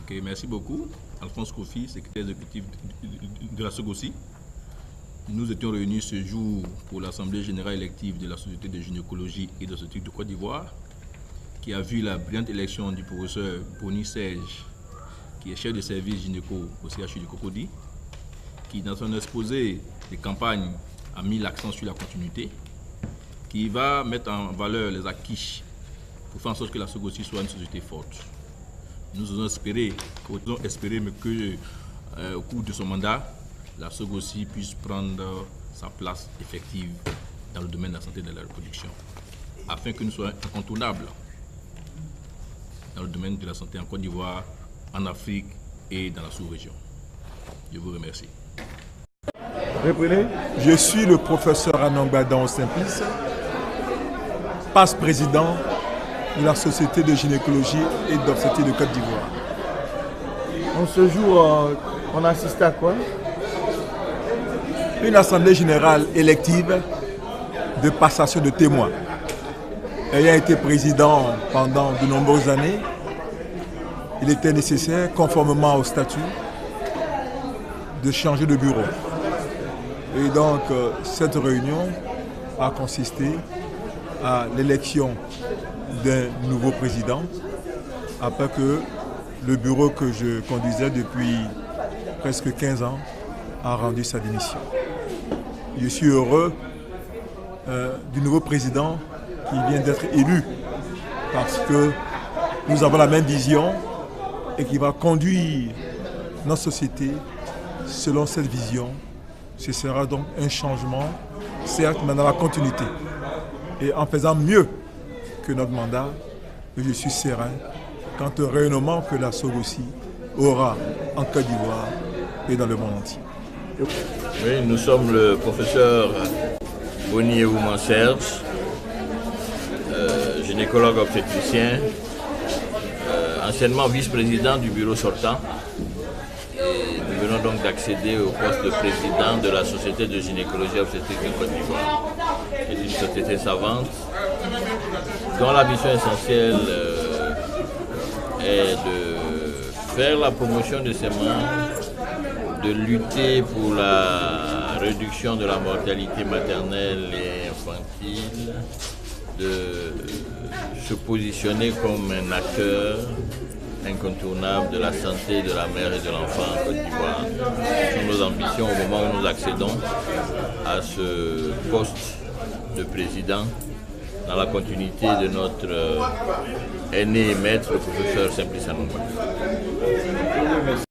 Ok, merci beaucoup. Alphonse Kofi, secrétaire exécutif de la SOGOSI. Nous étions réunis ce jour pour l'Assemblée générale élective de la Société de gynécologie et d'obstétrique de Côte d'Ivoire, qui a vu la brillante élection du professeur Boni Serge, qui est chef de service gynéco au CHU de Cocody, qui dans son exposé de campagne a mis l'accent sur la continuité, qui va mettre en valeur les acquis pour faire en sorte que la SOGOSI soit une société forte. Nous osons espérer qu'au cours de son mandat, la SOGOSI puisse prendre sa place effective dans le domaine de la santé et de la reproduction, afin que nous soyons incontournables dans le domaine de la santé en Côte d'Ivoire, en Afrique et dans la sous-région. Je vous remercie. Reprenez. Je suis le professeur Anangbadan Simplice, passe-président de la Société de gynécologie et d'obstétrique de Côte d'Ivoire. En ce jour, on assiste à quoi? Une assemblée générale élective de passation de témoins. Ayant été président pendant de nombreuses années, il était nécessaire, conformément au statut, de changer de bureau. Et donc, cette réunion a consisté à l'élection d'un nouveau président, après que le bureau que je conduisais depuis presque 15 ans a rendu sa démission. Je suis heureux du nouveau président qui vient d'être élu, parce que nous avons la même vision et qui va conduire notre société selon cette vision. Ce sera donc un changement, certes, mais dans la continuité. Et en faisant mieux que notre mandat, je suis serein quant au rayonnement que la SOGOSI aura en Côte d'Ivoire et dans le monde entier. Oui, nous sommes le professeur Boni Serge, gynécologue obstétricien, anciennement vice-président du bureau sortant. Et nous venons donc d'accéder au poste de président de la Société de gynécologie obstétrique de Côte d'Ivoire. C'est une société savante dont la mission essentielle est de faire la promotion de ses membres, de lutter pour la réduction de la mortalité maternelle et infantile, de se positionner comme un acteur incontournable de la santé de la mère et de l'enfant en Côte d'Ivoire. Ce sont nos ambitions au moment où nous accédons à ce poste de président, dans la continuité de notre aîné et maître, le professeur Simplice Anangbadan.